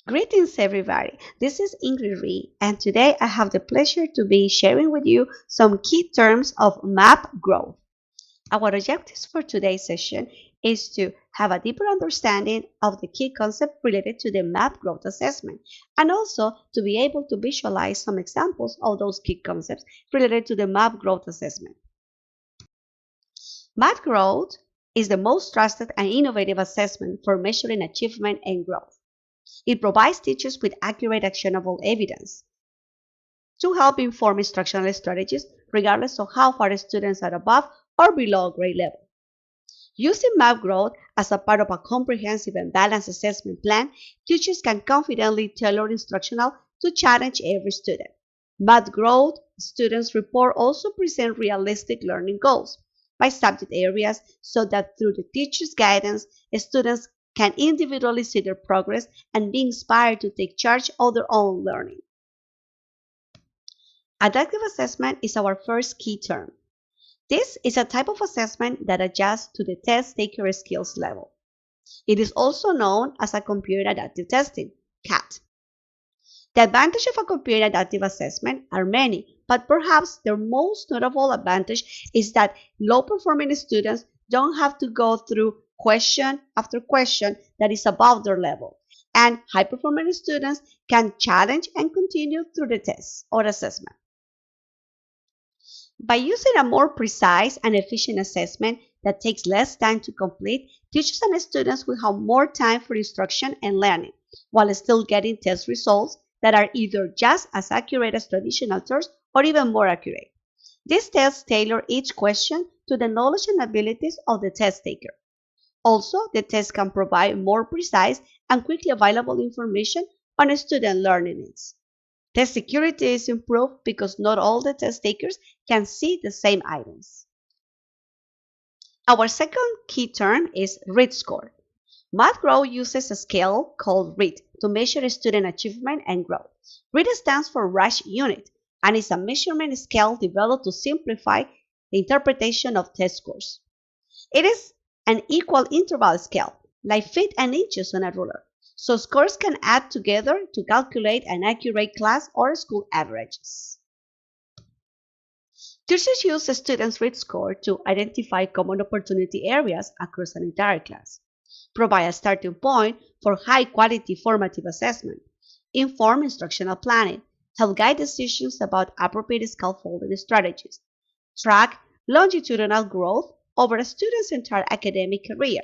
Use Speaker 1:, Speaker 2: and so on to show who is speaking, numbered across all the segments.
Speaker 1: Greetings, everybody. This is Ingrid Ree, and today I have the pleasure to be sharing with you some key terms of MAP growth. Our objectives for today's session is to have a deeper understanding of the key concept related to the MAP growth assessment, and also to be able to visualize some examples of those key concepts related to the MAP growth assessment. MAP growth is the most trusted and innovative assessment for measuring achievement and growth. It provides teachers with accurate, actionable evidence to help inform instructional strategies regardless of how far students are above or below grade level. Using MAP growth as a part of a comprehensive and balanced assessment plan, teachers can confidently tailor instructional to challenge every student. MAP growth students report also present realistic learning goals by subject areas so that through the teacher's guidance, students can individually see their progress and be inspired to take charge of their own learning. Adaptive assessment is our first key term. This is a type of assessment that adjusts to the test taker skills level. It is also known as a computer adaptive testing, CAT. The advantages of a computer adaptive assessment are many, but perhaps the most notable advantage is that low-performing students don't have to go through question after question that is above their level, and high-performing students can challenge and continue through the test or assessment. By using a more precise and efficient assessment that takes less time to complete, teachers and students will have more time for instruction and learning, while still getting test results that are either just as accurate as traditional tests or even more accurate. These tests tailor each question to the knowledge and abilities of the test taker. Also, the test can provide more precise and quickly available information on student learning needs. Test security is improved because not all the test takers can see the same items. Our second key term is READ score. MAP growth uses a scale called READ to measure student achievement and growth. READ stands for Rush Unit and is a measurement scale developed to simplify the interpretation of test scores. It is an equal interval scale, like feet and inches on a ruler, so scores can add together to calculate an accurate class or school averages. Teachers use a student's READ score to identify common opportunity areas across an entire class, provide a starting point for high-quality formative assessment, inform instructional planning, help guide decisions about appropriate scaffolding strategies, track longitudinal growth over a student's entire academic career,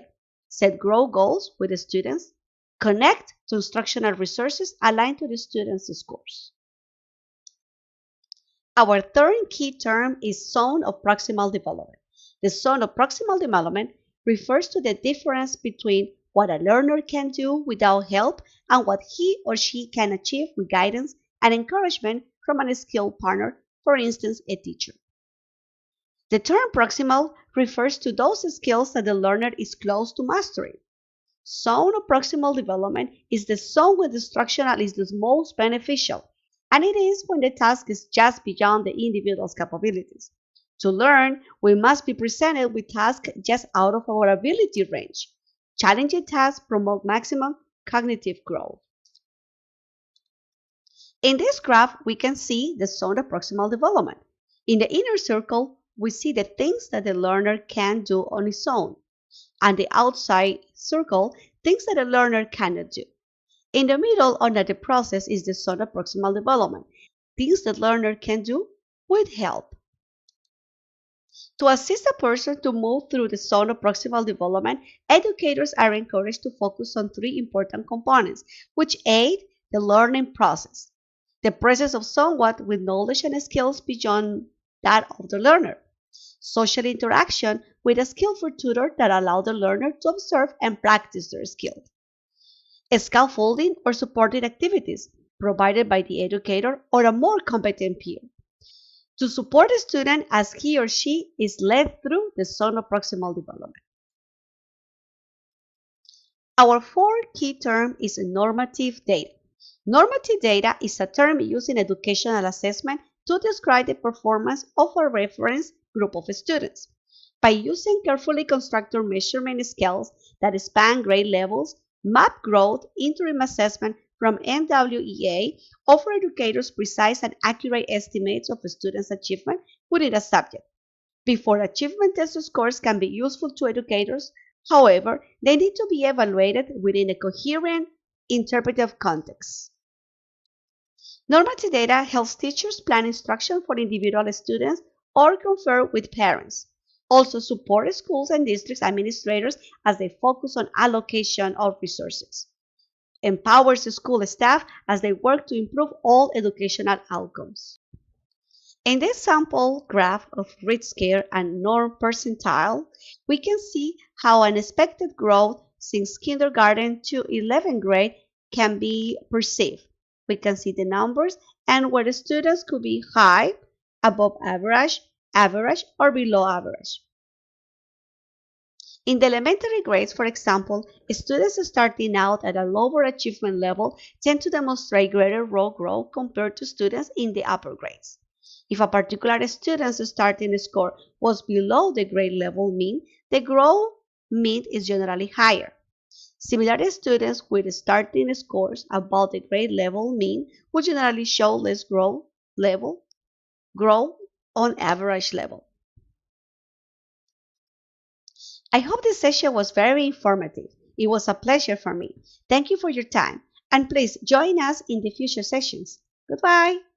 Speaker 1: set growth goals with the students, connect to instructional resources aligned to the students' scores. Our third key term is zone of proximal development. The zone of proximal development refers to the difference between what a learner can do without help and what he or she can achieve with guidance and encouragement from a skilled partner, for instance, a teacher. The term proximal refers to those skills that the learner is close to mastering. Zone of proximal development is the zone where the instructional is the most beneficial, and it is when the task is just beyond the individual's capabilities. To learn, we must be presented with tasks just out of our ability range. Challenging tasks promote maximum cognitive growth. In this graph, we can see the zone of proximal development. In the inner circle, we see the things that the learner can do on its own, and the outside circle, things that a learner cannot do. In the middle under the process is the zone of proximal development, things that learner can do with help. To assist a person to move through the zone of proximal development, educators are encouraged to focus on three important components which aid the learning process. The presence of someone with knowledge and skills beyond that of the learner. Social interaction with a skillful tutor that allows the learner to observe and practice their skills. Scaffolding or supporting activities provided by the educator or a more competent peer to support the student as he or she is led through the zone of proximal development. Our fourth key term is normative data. Normative data is a term used in educational assessment to describe the performance of a reference group of students. By using carefully constructed measurement scales that span grade levels, MAP growth interim assessment from NWEA offer educators precise and accurate estimates of a student's achievement within a subject. Before achievement test scores can be useful to educators, however, they need to be evaluated within a coherent, interpretive context. Normative data helps teachers plan instruction for individual students or confer with parents. Also support schools and districts administrators as they focus on allocation of resources. Empowers school staff as they work to improve all educational outcomes. In this sample graph of grid scale and norm percentile, we can see how unexpected growth since kindergarten to 11th grade can be perceived. We can see the numbers and where the students could be high, above average, average, or below average. In the elementary grades, for example, students starting out at a lower achievement level tend to demonstrate greater raw growth compared to students in the upper grades. If a particular student's starting score was below the grade level mean, the growth mean is generally higher. Similarly, students with starting scores above the grade level mean will generally show less growth on average level. I hope this session was very informative. It was a pleasure for me. Thank you for your time, and please join us in the future sessions. Goodbye.